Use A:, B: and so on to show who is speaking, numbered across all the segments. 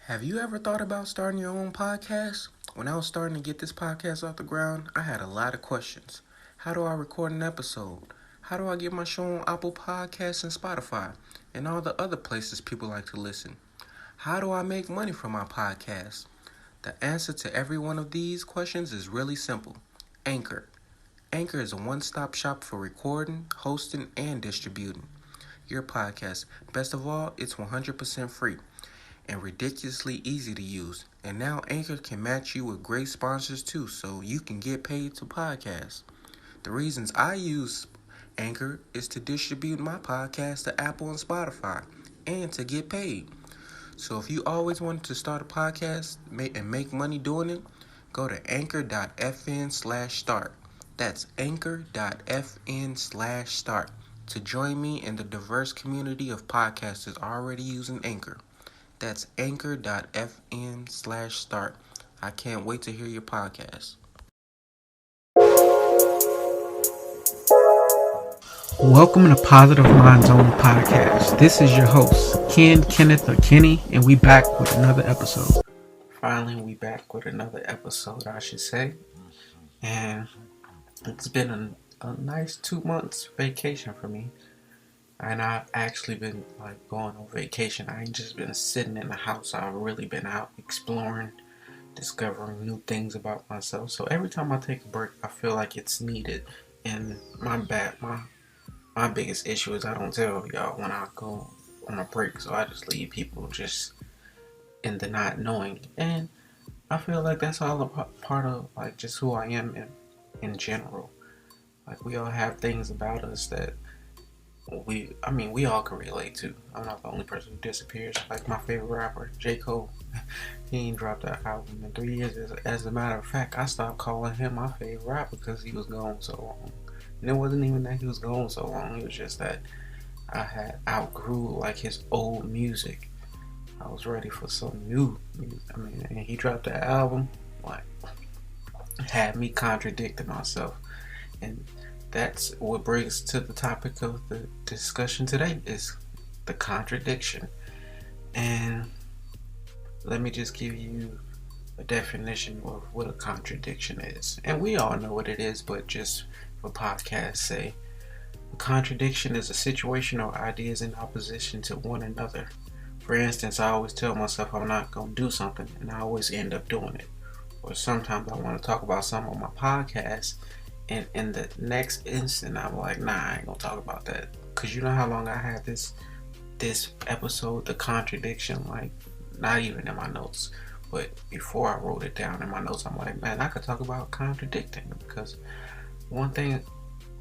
A: Have you ever thought about starting your own podcast? When I was starting to get this podcast off the ground, I had a lot of questions. How do I record an episode? How do I get my show on Apple Podcasts and Spotify and all the other places people like to listen? How do I make money from my podcast? The answer to every one of these questions is really simple. Anchor. Anchor is a one-stop shop for recording, hosting, and distributing your podcast. Best of all, it's 100% free and ridiculously easy to use. And now Anchor can match you with great sponsors too, so you can get paid to podcast. The reasons I use Anchor is to distribute my podcast to Apple and Spotify and to get paid. So if you always wanted to start a podcast and make money doing it, go to anchor.fn/start. That's anchor.fn/start to join me in the diverse community of podcasters already using Anchor. That's anchor.fn/start. I can't wait to hear your podcast. Welcome to Positive Minds Only Podcast. This is your host, Kenneth, or Kenny, and we back with another episode. Finally, we back with another episode, I should say. And it's been a nice 2 months vacation for me. And I've actually been going on vacation. I ain't just been sitting in the house. I've really been out exploring, discovering new things about myself. So every time I take a break, I feel like it's needed. And my biggest issue is I don't tell y'all when I go on a break. So I just leave people just in the not knowing. And I feel like that's all a part of just who I am in general. We all have things about us that we all can relate to. I'm not the only person who disappears. Like my favorite rapper, J. Cole, he ain't dropped that album in 3 years. As a matter of fact, I stopped calling him my favorite rapper because he was gone so long. And it wasn't even that he was gone so long. It was just that I had outgrew his old music. I was ready for some new music. And he dropped that album, had me contradicting myself. And that's what brings to the topic of the discussion today, is the contradiction. And let me just give you a definition of what a contradiction is. And we all know what it is, but just for podcast's sake, a contradiction is a situation or ideas in opposition to one another. For instance, I always tell myself I'm not going to do something, and I always end up doing it. Or sometimes I want to talk about something on my podcast, and in the next instant, I'm like, nah, I ain't gonna talk about that. Cause you know how long I had this episode, the contradiction, not even in my notes, but before I wrote it down in my notes, I'm like, man, I could talk about contradicting. Because one thing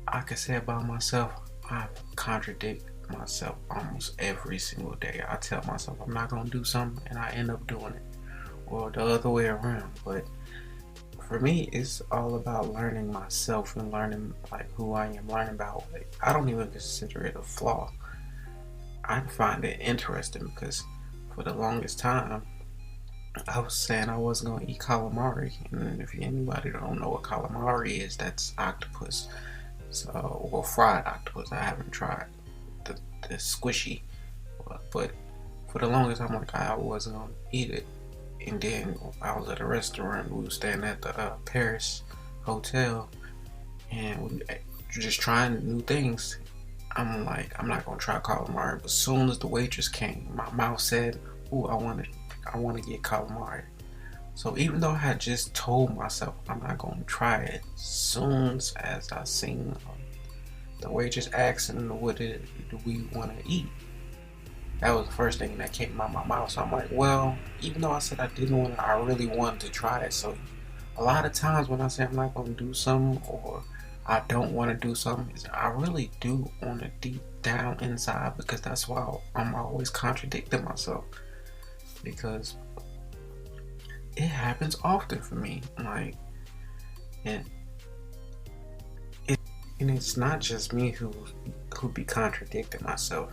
A: I could say about myself, I contradict myself almost every single day. I tell myself I'm not gonna do something, and I end up doing it, or the other way around. But for me, it's all about learning myself and learning who I am, learning about I don't even consider it a flaw. I find it interesting because for the longest time I was saying I wasn't going to eat calamari, and if anybody don't know what calamari is, that's octopus. Or fried octopus. I haven't tried the squishy, but for the longest time I wasn't going to eat it. And then I was at a restaurant. We were staying at the Paris hotel, and we were just trying new things. I'm like, I'm not gonna try calamari. But as soon as the waitress came, my mouth said, "Ooh, I want to get calamari." So even though I had just told myself I'm not gonna try it, as soon as I seen the waitress asking, "What do we want to eat?" That was the first thing that came out of my mouth. So I'm like, well, even though I said I didn't want it, I really wanted to try it. So a lot of times when I say I'm not going to do something, or I don't want to do something, I really do want it deep down inside, because that's why I'm always contradicting myself. Because it happens often for me. And it's not just me who be contradicting myself.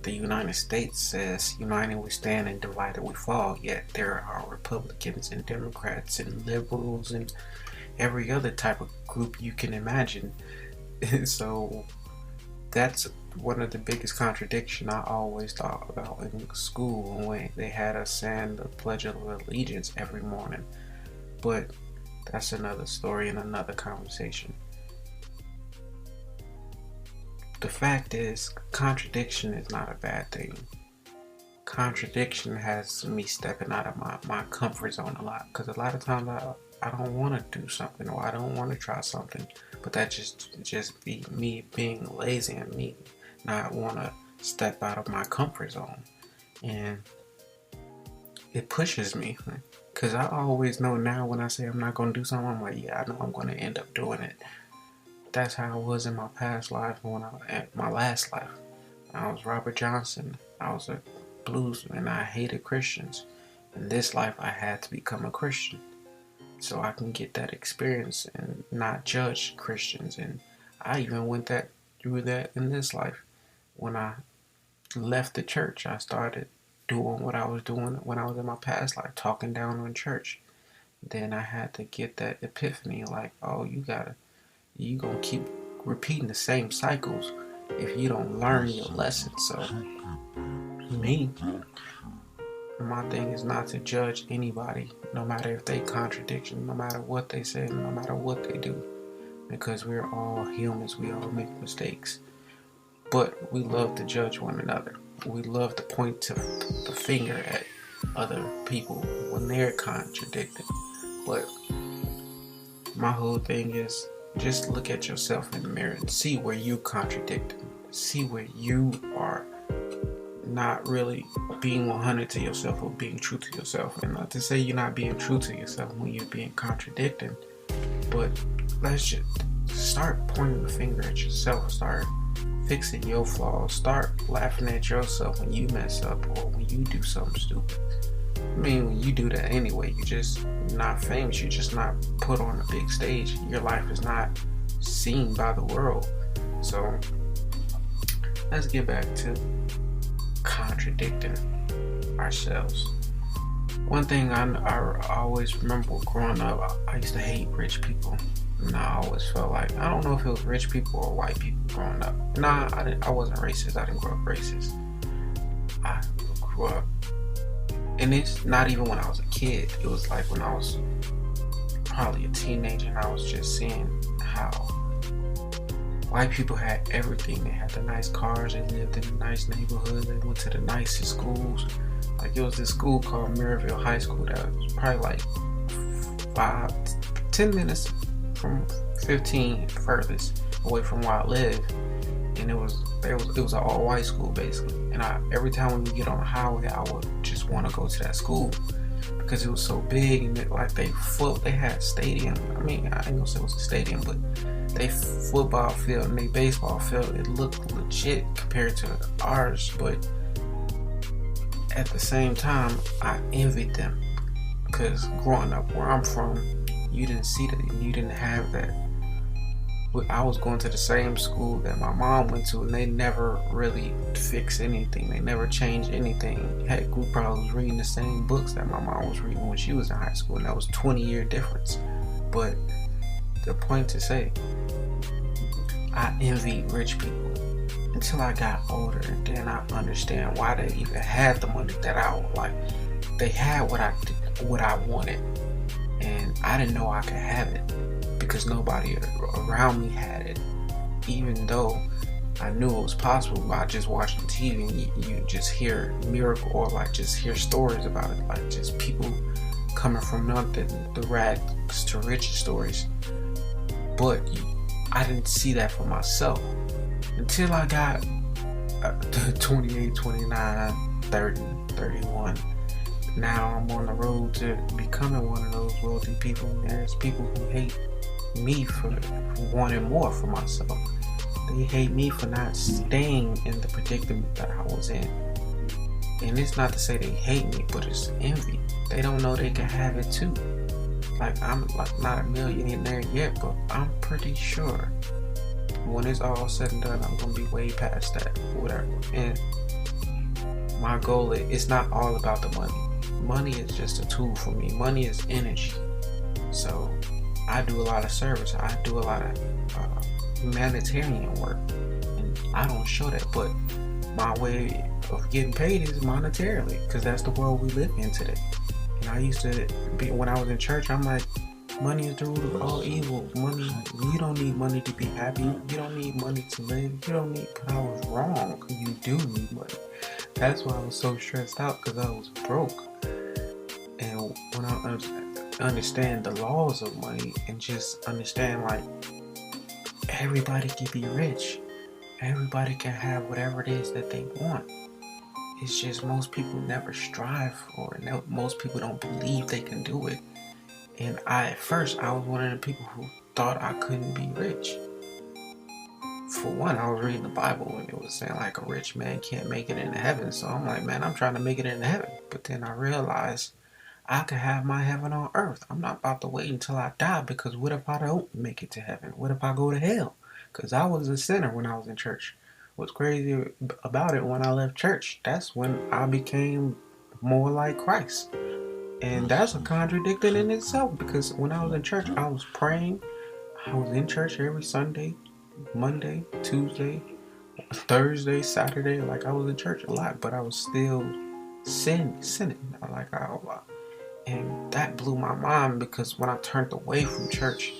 A: The United States says, united we stand and divided we fall, yet there are Republicans and Democrats and liberals and every other type of group you can imagine. So that's one of the biggest contradiction I always thought about in school when they had us saying the Pledge of Allegiance every morning. But that's another story and another conversation. The fact is, contradiction is not a bad thing. Contradiction has me stepping out of my comfort zone a lot, because a lot of times I don't want to do something, or I don't want to try something, but that just be me being lazy and me not want to step out of my comfort zone. And it pushes me, because I always know now when I say I'm not going to do something, I'm like, yeah, I know I'm going to end up doing it. That's how I was in my past life. My last life, I was Robert Johnson. I was a blues, and I hated Christians. In this life, I had to become a Christian so I can get that experience and not judge Christians. And I even went through that in this life. When I left the church, I started doing what I was doing when I was in my past life, talking down on church. Then I had to get that epiphany, like, oh, you gonna keep repeating the same cycles if you don't learn your lesson. So my thing is not to judge anybody, no matter if they contradiction, no matter what they say, no matter what they do, because we're all humans, we all make mistakes. But we love to judge one another. We love to point to the finger at other people when they're contradicting. But my whole thing is, just look at yourself in the mirror and see where you contradicting. See where you are not really being 100 to yourself or being true to yourself. And not to say you're not being true to yourself when you're being contradicting, but let's just start pointing the finger at yourself. Start fixing your flaws. Start laughing at yourself when you mess up or when you do something stupid. I mean, when you do that anyway, you're just not famous. You're just not put on a big stage. Your life is not seen by the world. So let's get back to contradicting ourselves. One thing I always remember growing up, I used to hate rich people. And I always felt like, I don't know if it was rich people or white people growing up. Nah, I wasn't racist. I didn't grow up racist. I grew up, and it's not even when I was a kid. It was like when I was probably a teenager, and I was just seeing how white people had everything. They had the nice cars, they lived in a nice neighborhood, they went to the nicest schools. Like, it was this school called Maryville High School that was probably like 5-10 minutes from 15 furthest away from where I live. And it was an all white school basically. And every time when we get on the highway, I would just want to go to that school because it was so big, and they had stadium. I mean, I ain't gonna say it was a stadium, but they football field and they baseball field, it looked legit compared to ours. But at the same time, I envied them, because growing up where I'm from, you didn't see that, you didn't have that. I was going to the same school that my mom went to, and they never really fixed anything. They never changed anything. Heck, we probably was reading the same books that my mom was reading when she was in high school, and that was 20-year difference. But the point to say, I envied rich people until I got older, and then I understand why they even had the money that I would like. They had what I wanted, and I didn't know I could have it because nobody around me had it. Even though I knew it was possible by just watching TV, and you just hear miracle, or like just hear stories about it, like just people coming from nothing, the rags to riches stories. But I didn't see that for myself until I got 28, 29, 30, 31. Now I'm on the road to becoming one of those wealthy people. There's people who hate me for wanting more for myself. They hate me for not staying in the predicament that I was in. And it's not to say they hate me, but it's envy. They don't know they can have it too. Like, I'm like not a millionaire yet, but I'm pretty sure when it's all said and done, I'm gonna be way past that, whatever. And my goal is, it's not all about the money. Money is just a tool for me. Money is energy. So I do a lot of service. I do a lot of humanitarian work. And I don't show that, but my way of getting paid is monetarily, because that's the world we live in today. And I used to be, when I was in church, I'm like, money is the root of all evil. Money, you don't need money to be happy. You don't need money to live. You don't need, but I was wrong. You do need money. That's why I was so stressed out, because I was broke. And when I understand the laws of money and just understand, like, everybody can be rich. Everybody can have whatever it is that they want. It's just most people never strive for it. Most people don't believe they can do it. And at first, I was one of the people who thought I couldn't be rich. For one, I was reading the Bible and it was saying like a rich man can't make it into heaven. So I'm like, man, I'm trying to make it into heaven. But then I realized I could have my heaven on earth. I'm not about to wait until I die, because what if I don't make it to heaven? What if I go to hell? Because I was a sinner when I was in church. What's crazy about it, when I left church, that's when I became more like Christ. And that's a contradiction in itself, because when I was in church, I was praying. I was in church every Sunday, Monday, Tuesday, Thursday, Saturday. Like, I was in church a lot, but I was still sinning. And that blew my mind, because when I turned away from church,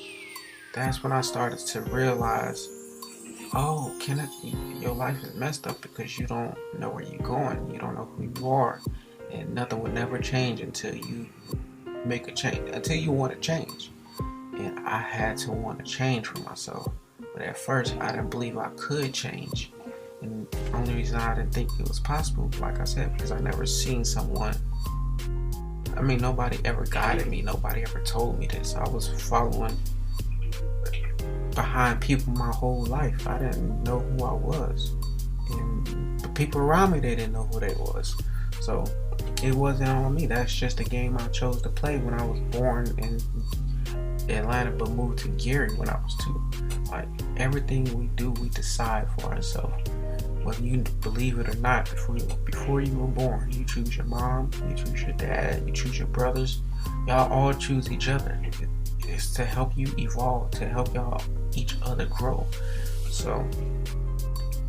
A: that's when I started to realize, oh, Kenneth, your life is messed up because you don't know where you're going. You don't know who you are. And nothing will never change until you make a change, until you want to change. And I had to want to change for myself. But at first, I didn't believe I could change. And the only reason I didn't think it was possible, like I said, because I never seen someone. I mean, nobody ever guided me. Nobody ever told me this. I was following behind people my whole life. I didn't know who I was. And the people around me, they didn't know who they was. So it wasn't on me. That's just a game I chose to play when I was born in Atlanta, but moved to Gary when I was 2. Like, everything we do, we decide for ourselves. Whether you believe it or not, before you were born, you choose your mom, you choose your dad, you choose your brothers. Y'all all choose each other. It's to help you evolve, to help y'all each other grow. So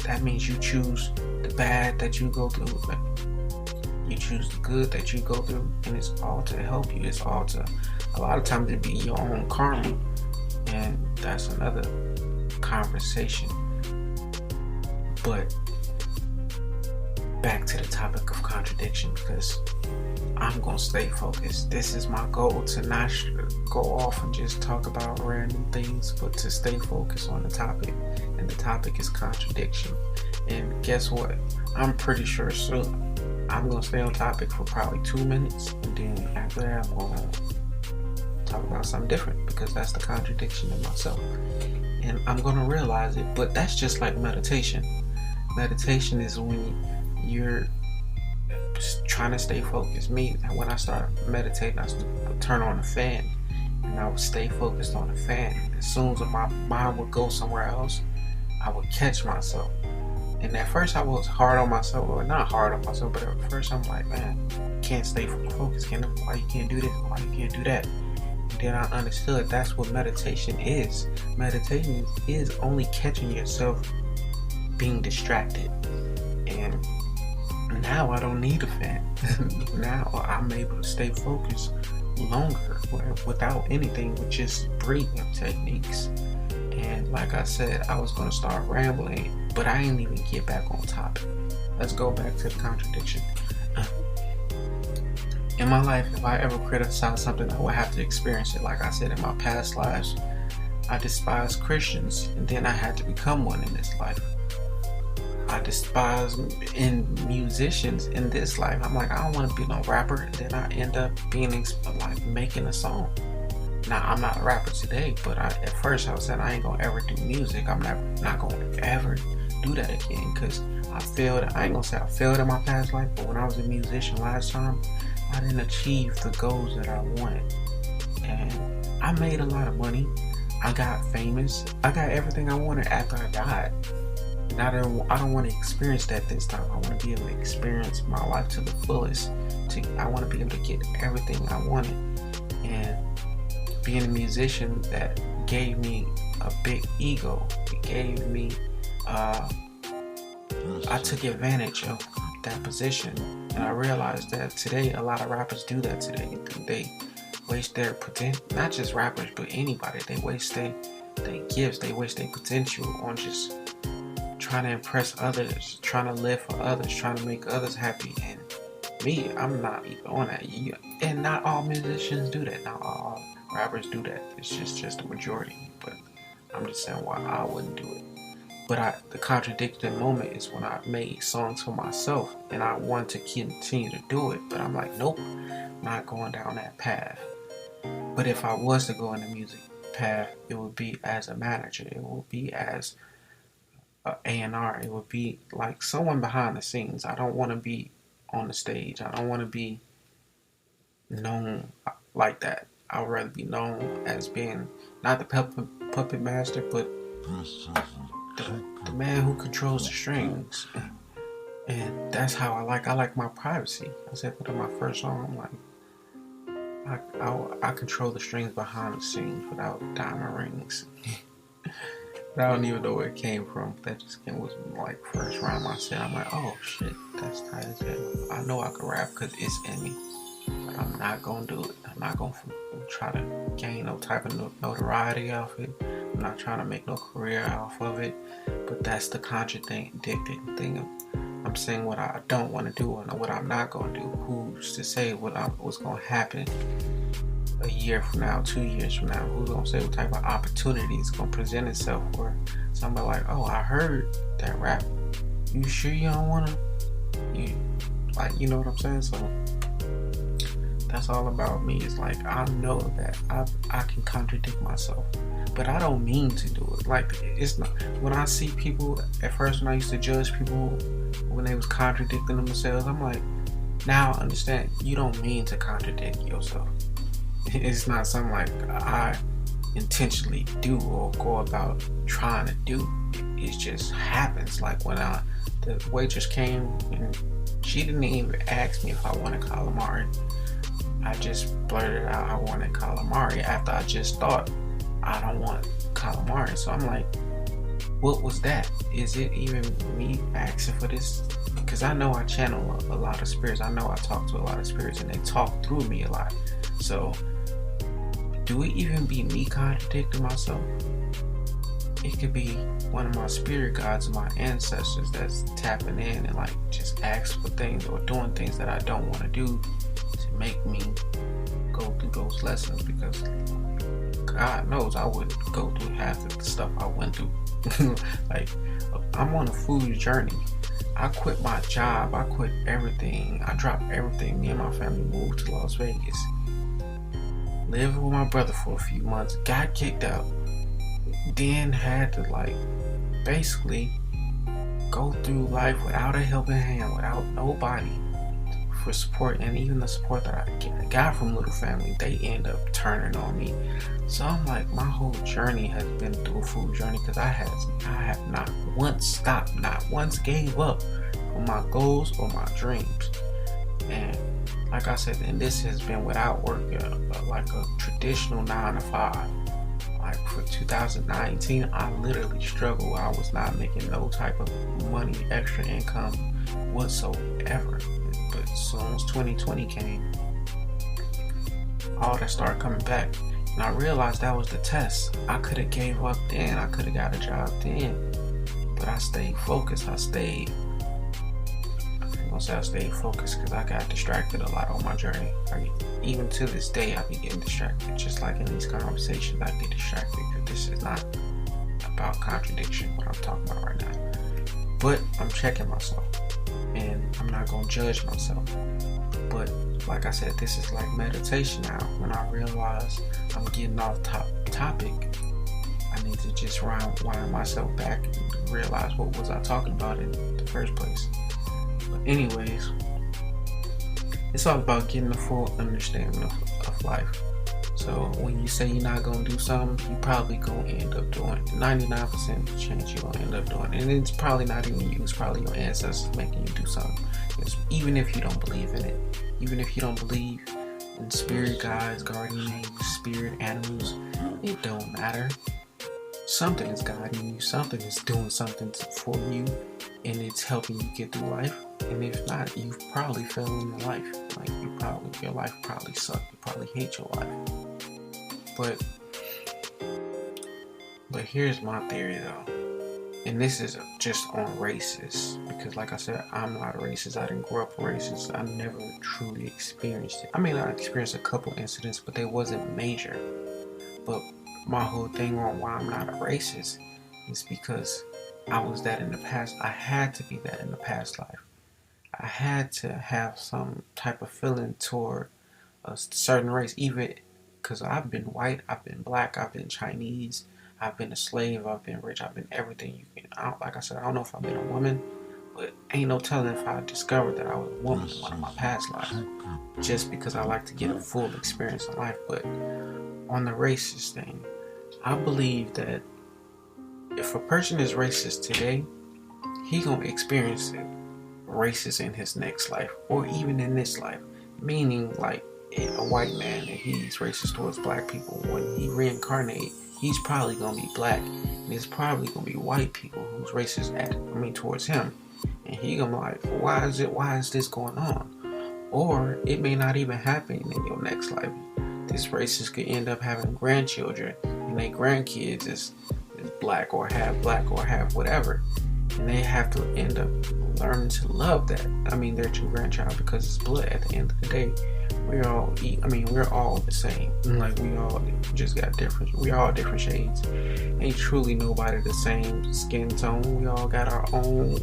A: that means you choose the bad that you go through, you choose the good that you go through, and it's all to help you. It's all to, a lot of times it be your own karma, and that's another conversation. But back to the topic of contradiction, because I'm going to stay focused. This is my goal, to not go off and just talk about random things, but to stay focused on the topic. And the topic is contradiction. And guess what? I'm pretty sure soon I'm going to stay on topic for probably 2 minutes. And then after that, I'm going to talk about something different, because that's the contradiction in myself. And I'm going to realize it. But that's just like meditation. Meditation is when you're trying to stay focused. Me, when I started meditating, I would turn on the fan and I would stay focused on the fan. As soon as my mind would go somewhere else, I would catch myself. And at first I was hard on myself, or not hard on myself, but at first I'm like, man, can't stay focused. Why you can't do this? Why you can't do that? And then I understood that's what meditation is. Meditation is only catching yourself being distracted. And now I don't need a fan. Now I'm able to stay focused longer without anything, with just breathing techniques. And like I said, I was going to start rambling, but I didn't even get back on topic. Let's go back to the contradiction. In my life, if I ever criticize something, I would have to experience it. Like I said, in my past lives, I despised Christians, and then I had to become one in this life. I despise in musicians in this life. I'm like, I don't want to be no rapper. And then I end up being like making a song. Now, I'm not a rapper today, but at first I was saying I ain't gonna ever do music. I'm not gonna ever do that again, because I failed. I ain't gonna say I failed in my past life, but when I was a musician last time, I didn't achieve the goals that I wanted. And I made a lot of money. I got famous. I got everything I wanted after I died. And I don't want to experience that this time. I want to be able to experience my life to the fullest. I want to be able to get everything I wanted. And being a musician, that gave me a big ego. It gave me I took advantage of that position, and I realized that today a lot of rappers do that today. They waste their potential, not just rappers, but anybody. They waste their gifts, they waste their potential on just trying to impress others, trying to live for others, trying to make others happy. And me, I'm not even on that. And not all musicians do that. Not all rappers do that. It's just the majority. But I'm just saying why I wouldn't do it. But the contradicting moment is when I made songs for myself and I want to continue to do it. But I'm like, nope, not going down that path. But if I was to go in the music path, it would be as a manager. It would be as A&R. It would be like someone behind the scenes. I don't want to be on the stage. I don't want to be known like that. I would rather be known as being not the puppet master, but the man who controls the strings. And that's how I like my privacy. I said that in my first song. I'm like, I control the strings behind the scenes without diamond rings. I don't even know where it came from. That just was like first rhyme I said. I'm like, oh shit, that's tight as hell. I know I can rap because it's in me. But I'm not gonna do it. I'm not gonna try to gain no type of notoriety off it. I'm not trying to make no career off of it. But that's the contradicting thing. I'm saying what I don't want to do and what I'm not gonna do. Who's to say what's gonna happen a year from now, 2 years from now? Who's gonna say what type of opportunity is gonna present itself for somebody like, oh, I heard that rap. You sure you don't wanna? You know what I'm saying? So that's all about me. It's like I know that I can contradict myself, but I don't mean to do it. Like it's not when I see people at first when I used to judge people when they was contradicting themselves. I'm like, now I understand. You don't mean to contradict yourself. It's not something like I intentionally do or go about trying to do. It just happens. Like when the waitress came and she didn't even ask me if I wanted calamari. I just blurted out I wanted calamari after I just thought I don't want calamari. So I'm like, what was that? Is it even me asking for this? Because I know I channel a lot of spirits. I know I talk to a lot of spirits and they talk through me a lot. So do it even be me contradicting myself? It could be one of my spirit guides and my ancestors that's tapping in and like just ask for things or doing things that I don't want to do to make me go through those lessons, because God knows I wouldn't go through half of the stuff I went through. Like, I'm on a food journey. I quit my job. I quit everything. I dropped everything. Me and my family moved to Las Vegas. Lived with my brother for a few months. Got kicked out. Then had to like basically go through life without a helping hand, without nobody for support. And even the support that I got from little family, they end up turning on me. So I'm like, my whole journey has been through a food journey, because I have not once stopped, not once gave up on my goals or my dreams. And like I said, and this has been without working like a traditional 9 to 5. Like for 2019, I literally struggled. I was not making no type of money, extra income whatsoever. But as soon as 2020 came, all that started coming back. And I realized that was the test. I could have gave up then. I could have got a job then. But I stayed focused. I stayed focused because I got distracted a lot on my journey. Even to this day, I be getting distracted. Just like in these conversations, I get distracted because this is not about contradiction, what I'm talking about right now. But I'm checking myself, and I'm not going to judge myself. But like I said, this is like meditation now. When I realize I'm getting off topic, I need to just wind myself back and realize what was I talking about in the first place. But anyways, it's all about getting a full understanding of life. So when you say you're not going to do something, you probably going to end up doing it. 99% chance you're going to end up doing it. And it's probably not even you. It's probably your ancestors making you do something. Because even if you don't believe in it, even if you don't believe in spirit guides, guardian angels, spirit animals, it don't matter. something is guiding you, something is doing something for you, and it's helping you get through life. And if not, you've probably fell in your life. Like your life probably sucked. You probably hate your life. But here's my theory though, and this is just on races, because like I said, I'm not a racist. I didn't grow up racist. I never truly experienced it. I mean, I experienced a couple incidents, but they wasn't major. But my whole thing on why I'm not a racist is because I was that in the past. I had to be that in the past life. I had to have some type of feeling toward a certain race, even because I've been white, I've been black, I've been Chinese, I've been a slave, I've been rich, I've been everything you can. Like I said, I don't know if I've been a woman, but ain't no telling if I discovered that I was a woman in one of my past lives, just because I like to get a full experience in life. But on the racist thing, I believe that if a person is racist today, he gonna experience it racist in his next life, or even in this life. Meaning, like a white man, and he's racist towards black people, when he reincarnate, he's probably gonna be black, and it's probably gonna be white people who's racist towards him, and he gonna be like, why is this going on? Or it may not even happen in your next life. This racist could end up having grandchildren, and their grandkids is black or have whatever, and they have to end up learning to love that. Their grandchild, because it's blood. At the end of the day, we're all the same. Like, we all just got different. We all different shades. Ain't truly nobody the same skin tone. We all got our own.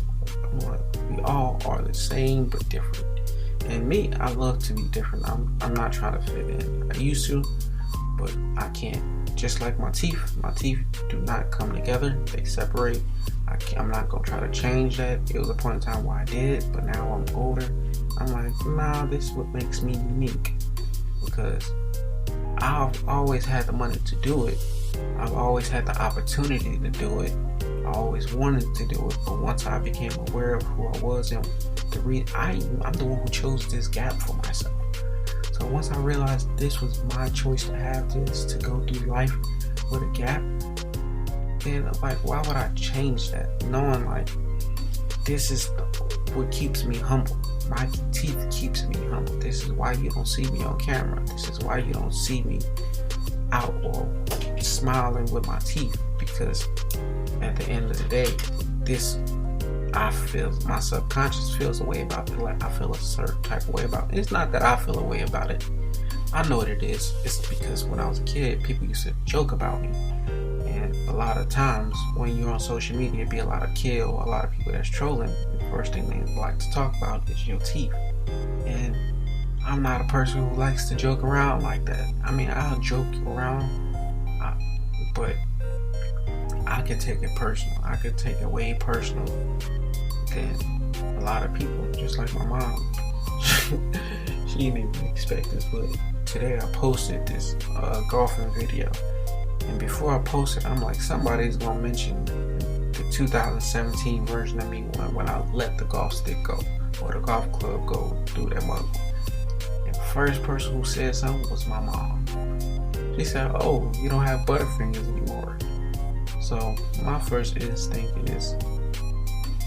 A: We all are the same but different. And me, I love to be different. I'm not trying to fit in. I used to, but I can't. Just like my teeth do not come together. They separate. I'm not going to try to change that. It was a point in time where I did, but now I'm older. I'm like, nah, this is what makes me unique. Because I've always had the money to do it. I've always had the opportunity to do it. I always wanted to do it. But once I became aware of who I was and I'm the one who chose this gap for myself. So once I realized this was my choice to have this, to go through life with a gap, then like, why would I change that? Knowing like, this is what keeps me humble. My teeth keeps me humble. This is why you don't see me on camera. This is why you don't see me out or smiling with my teeth, because at the end of the day, my subconscious feels a way about it. Like, I feel a certain type of way about it. It's not that I feel a way about it. I know what it is. It's because when I was a kid, people used to joke about me. And a lot of times when you're on social media, it'd be a lot of people that's trolling. The first thing they like to talk about is your teeth. And I'm not a person who likes to joke around like that. I'll joke around, but I could take it personal. I could take it way personal than a lot of people, just like my mom. She didn't even expect this, but today I posted this golfing video. And before I posted, I'm like, somebody's gonna mention the 2017 version of me when I let the golf stick go, or the golf club go through that mug. And the first person who said something was my mom. She said, "Oh, you don't have butterfingers anymore." So my first instinct is,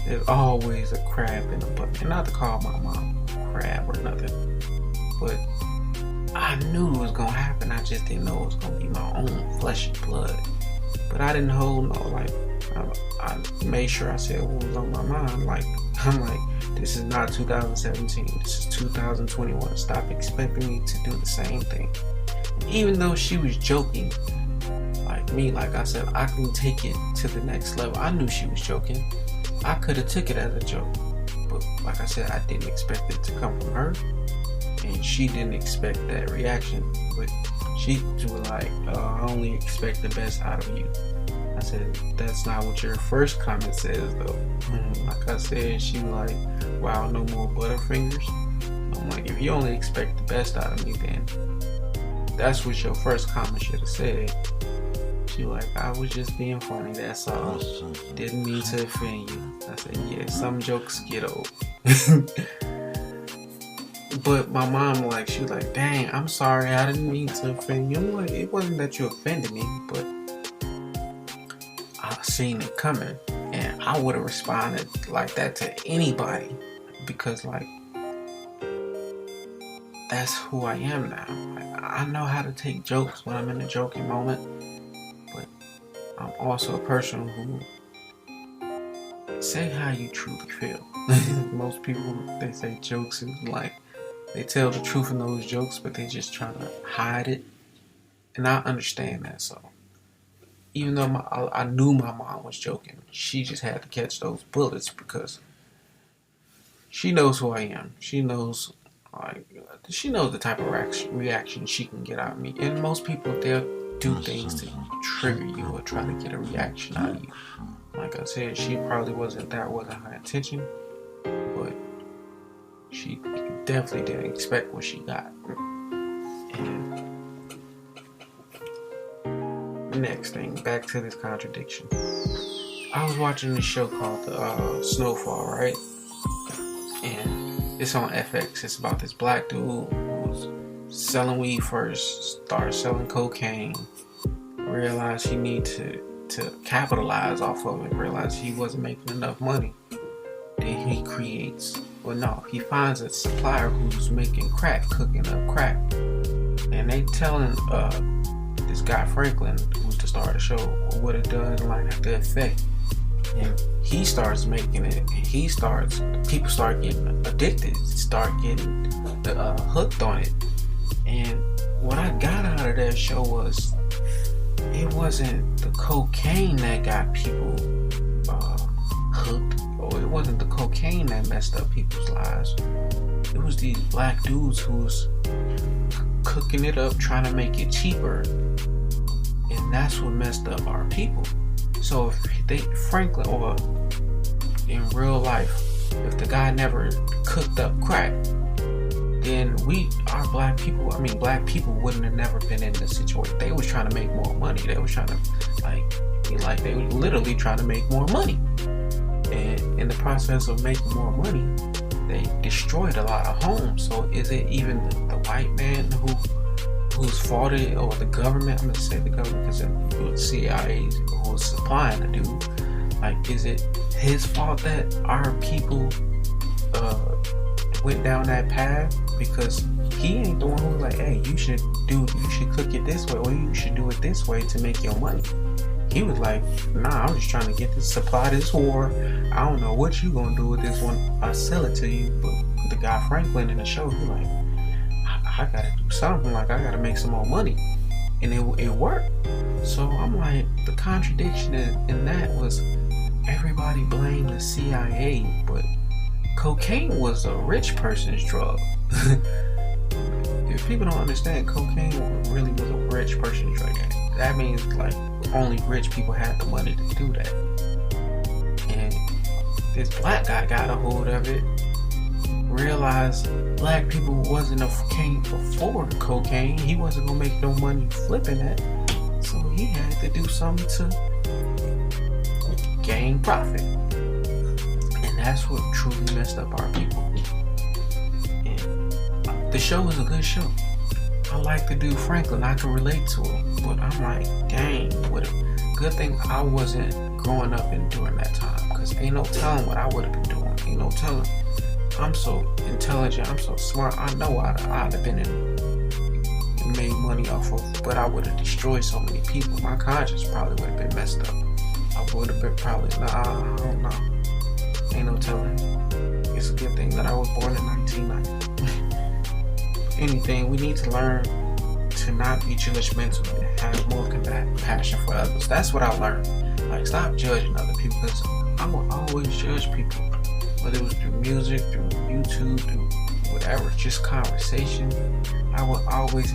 A: there's always a crab in the bucket. And not to call my mom a crab or nothing, but I knew it was gonna happen. I just didn't know it was gonna be my own flesh and blood. But I didn't hold no, like, I made sure I said what was on my mind. Like, I'm like, this is not 2017, this is 2021. Stop expecting me to do the same thing. And even though she was joking, like I said, I can take it to the next level. I knew she was joking. I could have took it as a joke, but like I said, I didn't expect it to come from her, and she didn't expect that reaction. But she was like, I only expect the best out of you. I said, that's not what your first comment says though. Like I said, she was like, wow, no more butterfingers. I'm like, if you only expect the best out of me, then that's what your first comment should have said. She was like, I was just being funny, that's all. Didn't mean to offend you. I said, yeah, some jokes get old. But my mom, like, she was like, dang, I'm sorry, I didn't mean to offend you. I'm like, it wasn't that you offended me, but seen it coming, and I would have responded like that to anybody, because like that's who I am now. Like, I know how to take jokes when I'm in a joking moment, but I'm also a person who say how you truly feel. Most people, they say jokes is like they tell the truth in those jokes, but they just try to hide it, and I understand that. So even though I knew my mom was joking, she just had to catch those bullets because she knows who I am. She knows the type of reaction she can get out of me. And most people, they'll do things to trigger you or try to get a reaction out of you. Like I said, she probably wasn't her intention, but she definitely didn't expect what she got. And the next thing, back to this contradiction. I was watching this show called Snowfall, right? And it's on FX. It's about this black dude who's selling weed first, started selling cocaine, realized he needed to capitalize off of it, realized he wasn't making enough money. Then he he finds a supplier who's making crack, cooking up crack. And they telling this guy Franklin, who's the star of the show, what it does, like the effect. And he starts making it, and people start getting addicted, start getting hooked on it. And what I got out of that show was, it wasn't the cocaine that got people hooked, or it wasn't the cocaine that messed up people's lives. It was these black dudes who's cooking it up, trying to make it cheaper, and that's what messed up our people. So if Franklin, or in real life, if the guy never cooked up crack, then black people wouldn't have never been in this situation. They was trying to make more money. They was trying to they were literally trying to make more money. And in the process of making more money, they destroyed a lot of homes. So is it even the white man who's fault it, or the government? I'm gonna say the government, because it was CIA who was supplying the dude. Like, is it his fault that our people went down that path? Because he ain't the one who's like, hey, you should cook it this way, or you should do it this way to make your money. He was like, nah, I'm just trying to get this, supply this whore. I don't know what you gonna do with this one. I sell it to you. But the guy Franklin in the show, he like, I gotta do something. Like, I gotta make some more money. And it worked. So I'm like, the contradiction in that was, everybody blamed the CIA, but cocaine was a rich person's drug. If people don't understand, cocaine really was a rich person's drug. That means like only rich people had the money to do that. And this black guy got a hold of it, realized black people can't afford cocaine. He wasn't gonna make no money flipping it, so he had to do something to gain profit. And that's what truly messed up our people. And the show is a good show. I like the dude Franklin. I can relate to him. But I'm like, dang, what a good thing I wasn't growing up and during that time. Because ain't no telling what I would have been doing. Ain't no telling. I'm so intelligent. I'm so smart. I know I'd have been and made money off of, but I would have destroyed so many people. My conscience probably would have been messed up. I would have been probably, I don't know. Ain't no telling. It's a good thing that I was born in 1990. Anything, we need to learn to not be judgmental and have more compassion for others. That's what I learned. Like, stop judging other people, because I will always judge people, whether it was through music, through YouTube, through whatever, just conversation. I was always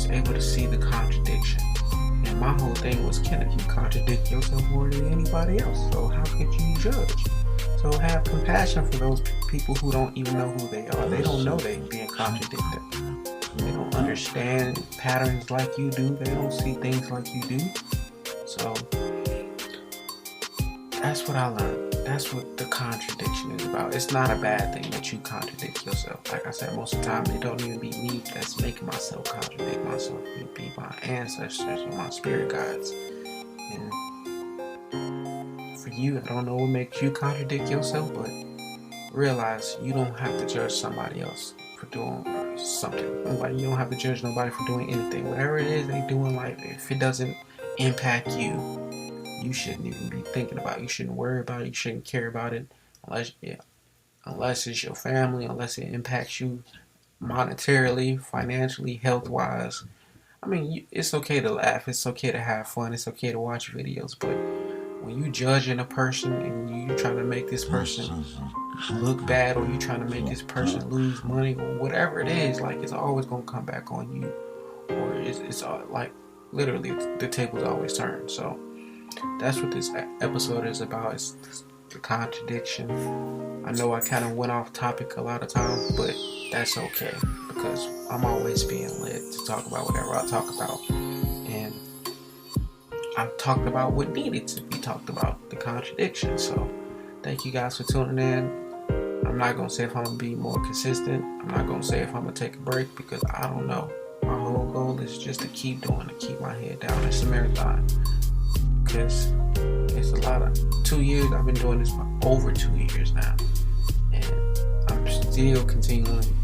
A: able to see the contradiction. And my whole thing was, Kenneth, you contradict yourself more than anybody else, so how could you judge? So have compassion for those people who don't even know who they are. They don't know they're being contradicted. They don't understand patterns like you do. They don't see things like you do. So that's what I learned. That's what the contradiction is about. It's not a bad thing that you contradict yourself. Like I said, most of the time, it don't even be me that's making myself contradict myself. It be my ancestors or my spirit guides. And you. I don't know what makes you contradict yourself, but realize you don't have to judge somebody else for doing something. You don't have to judge nobody for doing anything. Whatever it is they do in life, if it doesn't impact you, you shouldn't even be thinking about it. You shouldn't worry about it. You shouldn't care about it unless it's your family, unless it impacts you monetarily, financially, health-wise. I mean, it's okay to laugh. It's okay to have fun. It's okay to watch videos. But when you judging a person and you trying to make this person look bad, or you trying to make this person lose money, or whatever it is, like, it's always gonna come back on you, or it's like literally the tables always turn. So that's what this episode is about. It's the contradiction. I know I kind of went off topic a lot of times, but that's okay, because I'm always being led to talk about whatever I talk about, and I've talked about what needed to be talked about, the contradiction. So thank you guys for tuning in. I'm not going to say if I'm going to be more consistent. I'm not going to say if I'm going to take a break, because I don't know. My whole goal is just to keep keep my head down. It's a marathon, because it's a lot of 2 years. I've been doing this for over 2 years now, and I'm still continuing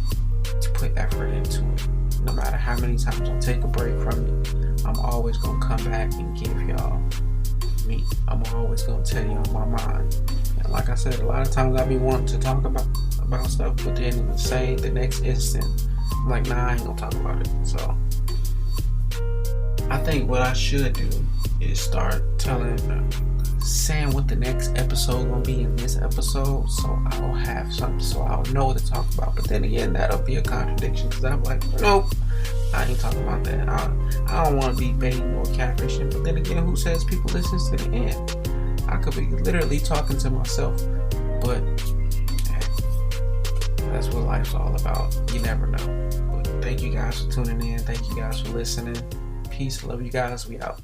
A: to put effort into it. No matter how many times I take a break from it, I'm always going to come back and give y'all me. I'm always going to tell y'all my mind. And like I said, a lot of times I be wanting to talk about stuff, but then the next instant, I'm like, nah, I ain't going to talk about it. So I think what I should do is start saying what the next episode gonna be in this episode, so I'll have something, so I'll know what to talk about. But then again, that'll be a contradiction, because I'm like, nope, I ain't talking about that. I don't want to be baiting or catfishing. But then again, who says people listen to the end? I could be literally talking to myself, but that's what life's all about. You never know. But thank you guys for tuning in. Thank you guys for listening. Peace. Love you guys. We out.